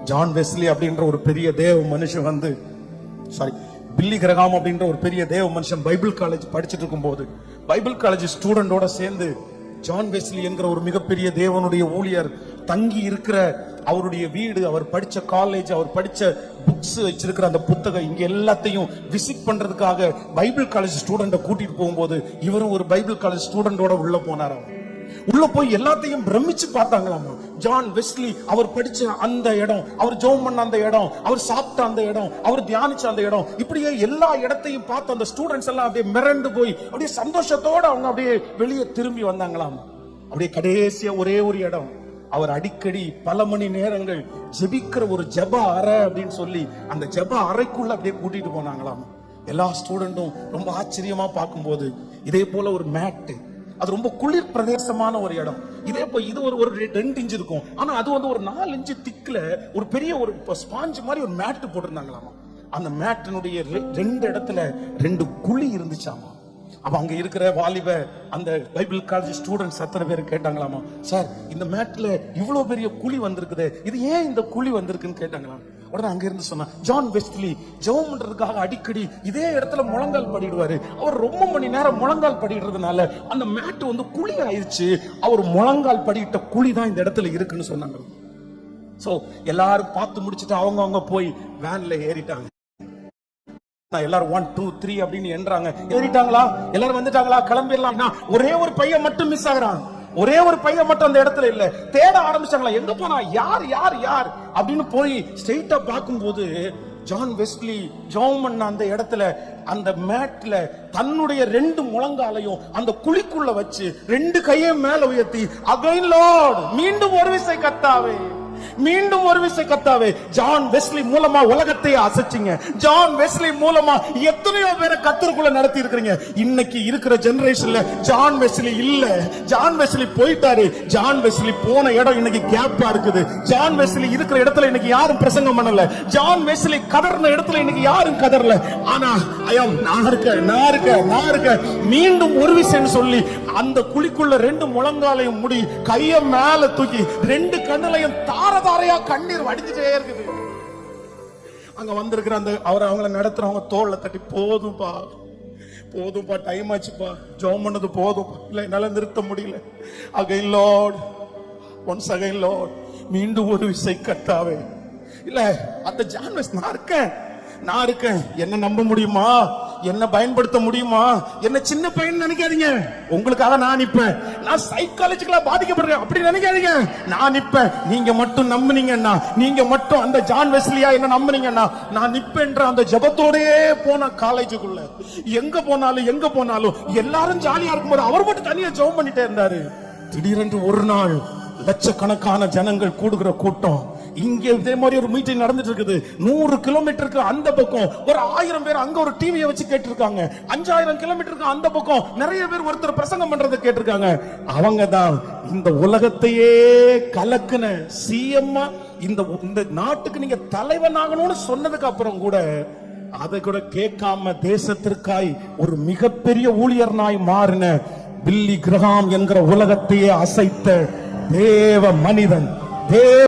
John Wesley அப்படின்ற ஒரு பெரிய தேவ மனுஷன் வந்து பில்லி கிரகாம் அப்படின்ற ஒரு பெரிய தேவ மனுஷன் பைபிள் காலேஜ் படிச்சுட்டு இருக்கும் போது பைபிள் காலேஜ் ஸ்டூடெண்டோட சேர்ந்து ஜான் வெஸ்லி என்கிற ஒரு மிகப்பெரிய தேவனுடைய ஊழியர் தங்கி இருக்கிற அவருடைய வீடு, அவர் படிச்ச காலேஜ், அவர் படிச்ச புக்ஸ் வச்சிருக்கிற அந்த புத்தகம் இங்க எல்லாத்தையும் விசிட் பண்றதுக்காக பைபிள் காலேஜ் ஸ்டூடெண்ட கூட்டிட்டு போகும்போது இவரும் ஒரு பைபிள் காலேஜ் ஸ்டூடெண்டோட உள்ள போனாராம். உள்ள போய் எல்லாத்தையும் பிரமிச்சு பார்த்தாங்களாமா. ஜான் வெஸ்லி அவர் படிச்ச அந்த இடம், அவர் ஜெபம் பண்ண அந்த இடம், அவர் சாப்பிட்ட அந்த இடம், அவர் தியானிச்ச அந்த இடம், இப்படியே எல்லா இடத்தையும் பார்த்து அந்த ஸ்டூடெண்ட்ஸ் எல்லாம் அப்படியே மிரண்டு போய் அப்படியே சந்தோஷத்தோட அவங்க அப்படியே வெளியே திரும்பி வந்தாங்களாம். அப்படியே கடைசியா ஒரே ஒரு இடம், அவர் அடிக்கடி பல மணி நேரங்கள் ஜெபிக்கிற ஒரு ஜெப அறை அப்படின்னு சொல்லி அந்த ஜெப அறைக்குள்ள அப்படியே கூட்டிட்டு போனாங்களாம். எல்லா ஸ்டூடெண்டும் ரொம்ப ஆச்சரியமா பார்க்கும்போது இதே போல ஒரு மேட்டு, அது ரொம்ப குளிர் பிரதேசமான ஒரு இடம், இதே போய் இது ஒரு 2 இன்ச் இருக்கும், ஆனா அது வந்து ஒரு 4 இன்ச் திக்ல ஒரு பெரிய ஒரு ஸ்பாஞ்ச் மாதிரி ஒரு மேட்டு போட்டிருந்தாங்களாமா. அந்த மேட்டினுடைய 2 இடத்துல 2 குழி இருந்துச்சாமா. அப்ப அங்க இருக்கிற வாலிப அந்த பைபிள் காலேஜ் ஸ்டூடெண்ட்ஸ் அத்தனை பேர் கேட்டாங்களாமா, சார் இந்த மேட்ல இவ்வளவு பெரிய குழி வந்திருக்குது, இது ஏன் இந்த குழி வந்திருக்குன்னு கேட்டாங்களாம். உடனே அங்க இருந்து சொன்னா, ஜான் வெஸ்லி ஜெபம் பண்றதுக்காக அடிக்கடி இதே இடத்துல முழங்கால் படிடுவாரு, அவர் ரொம்ப மணி நேரம் முழங்கால் படிடுறதுனால அந்த மேட்டு வந்து குழி ஆயிடுச்சு, அவர் முழங்கால் படிட்ட குழி தான் இந்த இடத்துல இருக்குன்னு சொன்னாங்க. சோ எல்லாரும் பார்த்து முடிச்சுட்டு அவங்க போய் வேன்ல ஏறிட்டாங்க. எல்லாரும் 1 2 3 அப்படின்னு என்றாங்க. ஏறிட்டாங்களா, எல்லாரும் வந்துட்டாங்களா, கிளம்பிடலாம். ஒரே ஒரு பையன் மட்டும் மிஸ் ஆகுறான். ஒரே ஒரு பையன் மட்டும் அந்த இடத்துல இல்ல. தேட ஆரம்பிச்சாங்களா, எங்க போனா, யார் யார் யார் அப்படின்னு போய் ஸ்ட்ரெயிட்டா பார்க்கும்போது ஜான் வெஸ்லி ஜெபம் பண்ண அந்த இடத்துல அந்த மேட்ல தன்னுடைய 2 முழங்காலையும் அந்த குழிக்குள்ள வச்சு 2 கையை மேல உயர்த்தி, அகைன் லார்ட், மீண்டும் ஒரு விசை கர்த்தாவே, மீண்டும் ஒரு விசை கர்த்தாவே. ஜான் வெஸ்லி மூலமா உலகத்தை அசைச்சிங்க. ஜான் வெஸ்லி மூலமா எத்தனையோ பேரை கர்த்தருக்குள்ள நடத்தி இருக்கிறீங்க. இன்னைக்கு இருக்கிற ஜெனரேஷன்ல ஜான் வெஸ்லி இல்ல, ஜான் வெஸ்லி போயிட்டாரு. ஜான் வெஸ்லி போன இடம் இன்னைக்கு கேப்பா இருக்குது. ஜான் வெஸ்லி இருக்கிற இடத்துல இன்னைக்கு யாரும் பிரசங்கம் பண்ணல. ஜான் வெஸ்லி கதர்ன இடத்துல இன்னைக்கு யாரும் கதறல. ஆனா நான் இருக்க மீண்டும் ஒரு விசைன்னு சொல்லி அந்த குழிக்குள்ள 2 முழங்காலையும் முடி, கைய மேல தூக்கி 2 கண்ணுலையும் தாரதாரையா கண்ணீர் வடிஞ்சிட்டே இருக்குது. அங்க வந்திருக்கிற அந்த அவங்கள நடத்துறவங்க தோல்ல தட்டி, போதும்பா டைம் ஆச்சுப்பா, ஜெபம் பண்ணது போதும், இல்ல என்னால நிறுத்த முடியல. Again Lord, once again Lord, மீண்டும் ஒரு விசை கர்த்தாவே. இல்ல அந்த ஜான் வெஸ்லி நான் இருக்கேன், என்ன நம்ப முடியுமா, என்ன பயன்படுத்த முடியுமா, என்ன சின்ன பையன் நினைக்காதீங்க, உங்களுக்காக நான் நிப்பேன், நான் சைக்காலஜிக்கலா பாதிக்கப்படுறேன் அப்படி நினைக்காதீங்க, நான் நிப்பேன். நீங்க மட்டும் நம்புனீங்கன்னா, நீங்க மட்டும் அந்த ஜான் வெஸ்லியா என்ன நம்புனீங்கன்னா, நான் நிப்பேன்ற அந்த ஜெபத்தோடயே போன காலேஜுக்குள்ள எங்க போனாலும் எல்லாரும் ஜாலியா இருக்கும்போது அவர் மட்டும் தனியா ஜெபம் பண்ணிட்டே இருந்தாரு. திடீரென்று ஒரு நாள் லட்சக்கணக்கான ஜனங்கள் கூடுகிற கூட்டம், இங்க இதே மாதிரி ஒரு மீட்டிங் நடந்துட்டு இருக்குது. 100 கிலோமீட்டருக்கு அந்த பக்கம் ஒரு 1000 பேர் அங்க ஒரு டிவியை வச்சு கேட்டிருக்காங்க. 5000 கிலோமீட்டருக்கு அந்த பக்கம் நிறைய பேர் ஒருத்தர் பிரசங்கம் பண்றதை கேட்டிருக்காங்க. அவங்க தான் இந்த உலகத்தையே கலக்குன சிஎம், இந்த நாட்டுக்கு நீங்க தலைவன் ஆகணும்னு சொன்னதுக்கு அப்புறம் கூட அதை கூட கேட்காம தேசத்திற்காய் ஒரு மிகப்பெரிய ஊழியர்னாய் மாறின பில்லி கிரகாம் என்கிற உலகத்தையே அசைத்த தேவ மனிதன்.